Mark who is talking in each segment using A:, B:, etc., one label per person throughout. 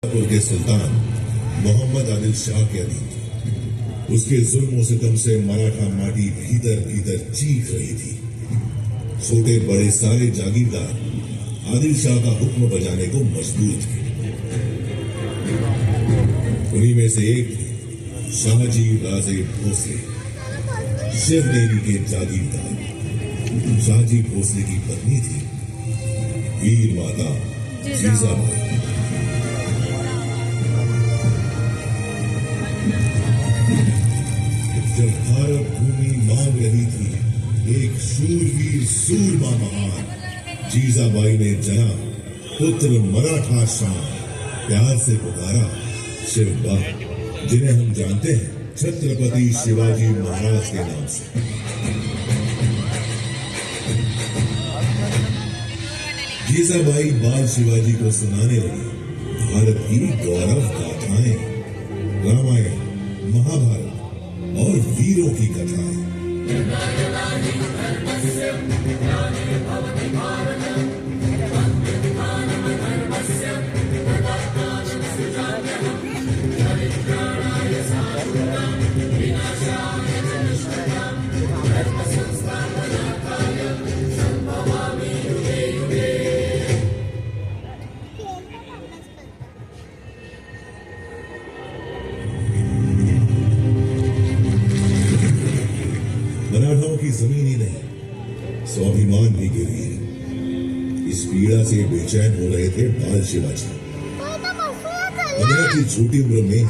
A: के सुल्तान मोहम्मद आदिल शाह के अधीन उसके जुल्म सितम से मराठा माटी भीतर भीतर चीख रही थी। छोटे बड़े सारे जागीरदार आदिल शाह का हुक्म बजाने को मजबूर थे। उन्हीं में से एक थे शाहजी राजे भोसले, शिवनेरी के जागीरदार। शाहजी भोसले की पत्नी थी वीर माता जीजाबाई। जब भारत भूमि मांग रही थी एक शूरवीर सूरमा महान, जीजाबाई ने जना पुत्र मराठा शान प्यार से पुकारा शिवबा, जिन्हें हम जानते हैं छत्रपति शिवाजी महाराज के नाम से। जीजाबाई बाल शिवाजी को सुनाने लगी भारत की गौरव गाथाएं, रामायण, महाभारत और वीरों की कथाएं। मराठाओं की जमीन ही नहीं, स्वाभिमान भी गिरी है। इस पीड़ा से बेचैन हो रहे थे बाल शिवाजी। 15 की छोटी उम्र में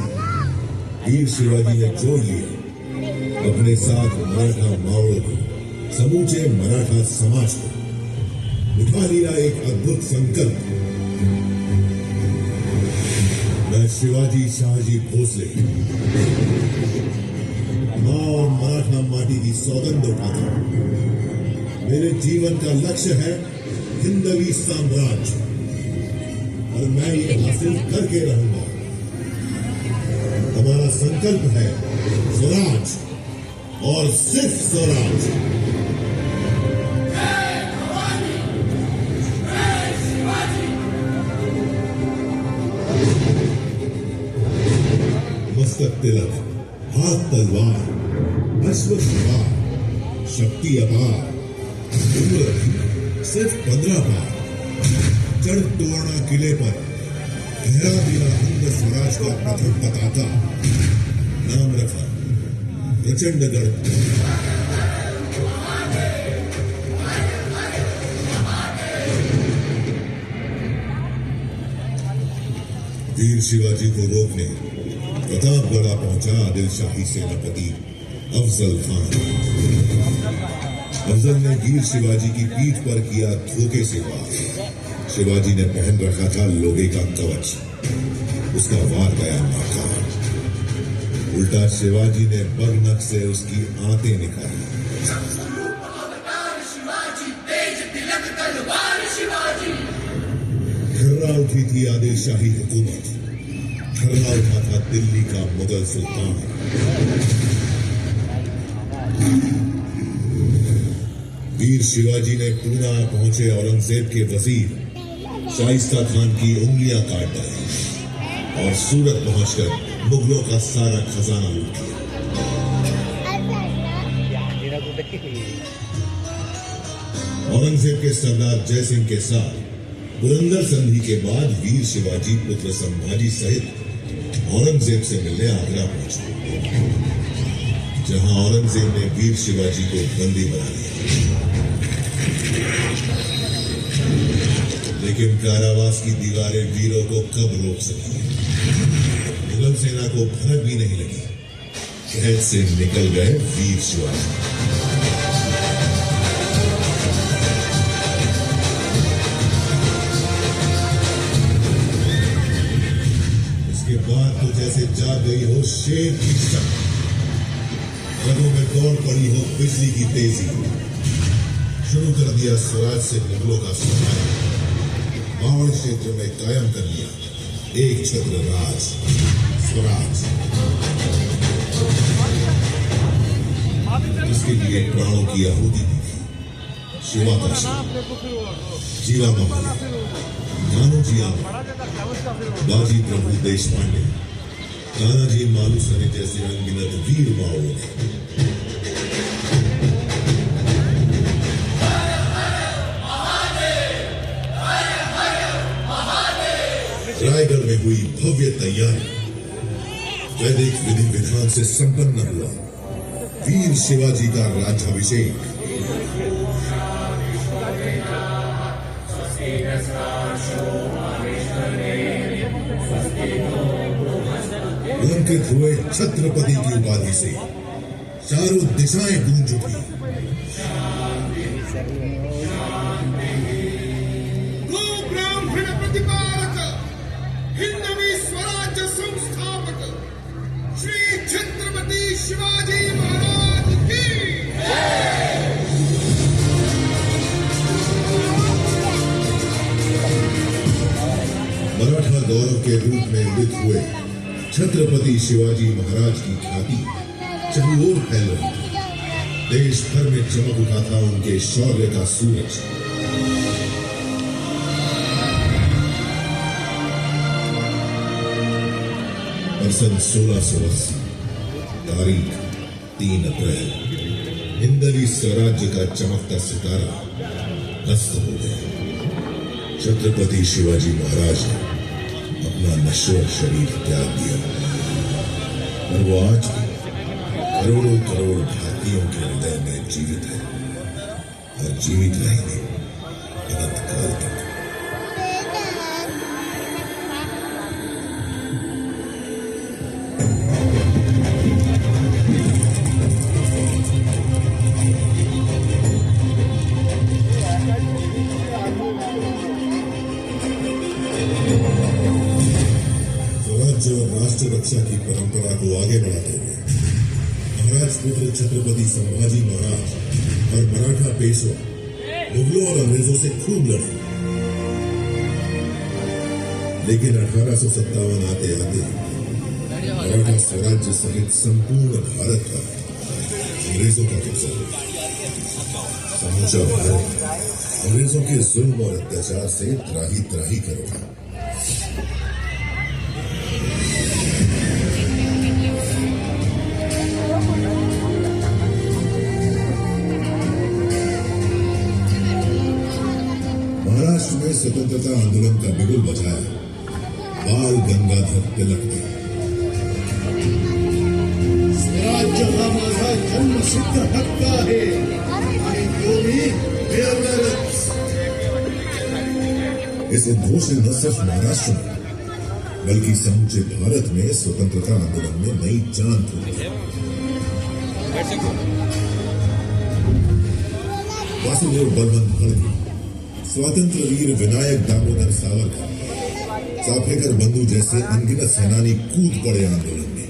A: वीर शिवाजी ने जोड़ लिया अपने साथ मराठा मावड़ों को, समूचे मराठा समाज को। उठा लिया एक अद्भुत संकल्प, मैं शिवाजी शाहजी भोसले और मराठा माटी की सौगंध उठाता हूं। मेरे जीवन का लक्ष्य है हिंदवी साम्राज्य और मैं ये हासिल करके रहूंगा। हमारा संकल्प है स्वराज और सिर्फ स्वराज। मस्तक तिलक, हाथ तलवार, अश्व सवार, शक्ति अपार, उम्र सिर्फ 15 बार। चढ़ तोड़ना किले पर गहरा दिया हिंद स्वराज का प्रथम पताका। नाम रखा प्रचंडगढ़। वीर शिवाजी को रोकने प्रतापगढ़ पहुंचा आदिल शाही सेनापति अफजल खान। अफजल ने वीर शिवाजी की पीठ पर किया धोखे से वार। शिवाजी ने पहन रखा था लोहे का कवच, उसका वार गया नाकाम। उल्टा शिवाजी ने बगनक से उसकी आंतें निकाली। खर्रा उठी थी आदिल शाही हुकूमत, खर्रा उठा था दिल्ली का मुगल सुल्तान। वीर शिवाजी ने पूना पहुंचे औरंगजेब के वजीर शाइस्ता खान की उंगलियां काट डाली और सूरत पहुंचकर मुगलों का सारा खजाना लूट लिया। औरंगजेब के सरदार जय सिंह के साथ पुरंदर संधि के बाद वीर शिवाजी पुत्र संभाजी सहित औरंगजेब से मिलने आगरा पहुंचे, जहां औरंगजेब ने वीर शिवाजी को बंदी बना लिया। लेकिन कारावास की दीवारें वीरों को कब रोक सकी। मुगल सेना को भनक भी नहीं लगी, कैद से निकल गए वीर शिवाजी। इसके बाद तो जैसे जाग गई हो शेर की शक्ति, रगों में दौड़ पड़ी हो बिजली की तेजी। शुरू कर दिया स्वराज से मुगलों का संहार। बावड़ क्षेत्र में कायम कर लिया एक छत्र राज, स्वराज, जिसके लिए प्राणों की आहुति दी थी। शिवा का जीवा ममला नानोजी आमा, बाजी प्रभु देशपांडे, तानाजी मालुसरे जैसे अनगिनत वीर माओ ने रायगढ़ में हुई भव्य तैयारी वैदिक विधि विधान से संपन्न हुआ वीर शिवाजी का राज्याभिषेक। अलंकृत हुए छत्रपति की उपाधि से चारों दिशाएं गूंज उठी।
B: ब्राह्मण प्रतिपालक हिंदवी स्वराज्य संस्थापक श्री छत्रपति शिवाजी महाराज की
A: मराठा गौरव के रूप में उदित हुए छत्रपति शिवाजी महाराज की ख्याति चारों ओर फैल रही थी। देश भर में चमक उठा था उनके शौर्य का सूरज। और सन 1680 तारीख 3 अप्रैल हिंदवी स्वराज्य का चमकता सितारा अस्त हो गया। छत्रपति शिवाजी महाराज ने अपना नश्वर शरीर त्याग दिया और वो आज भी करोड़ों करोड़ भारतीयों के हृदय में जीवित है और जीवित रहेंगे अनंत काल तक। स्वराज्य और राष्ट्र रक्षा की परंपरा को आगे बढ़ाते हुए महाराज पुत्र छत्रपति संभाजी महाराज और मराठा पेशवा मुगलों और अंग्रेजों से खूब लड़े, लेकिन 1857 आते आते मराठा स्वराज्य सहित संपूर्ण भारत का अंग्रेजों का कब्जा हो गया। समूचा भारत अंग्रेजों के जुल्म और अत्याचार से त्राही त्राही कर उठा। महाराष्ट्र में स्वतंत्रता आंदोलन का बिगुल बजाया बाल गंगाधर तिलक ने।
B: स्वराज्य हा माझा जन्मसिद्ध हक्क आहे आणि तो मी मिळवणारच।
A: इस उद्घोष ने न सिर्फ महाराष्ट्र में बल्कि समूचे भारत में स्वतंत्रता आंदोलन में नई जान फूंक दी। वासुदेव बलवंत फड़के, स्वतंत्र वीर विनायक दामोदर सावरकर, चाफेकर बंधु जैसे अनगिनत सेनानी कूद पड़े आंदोलन में।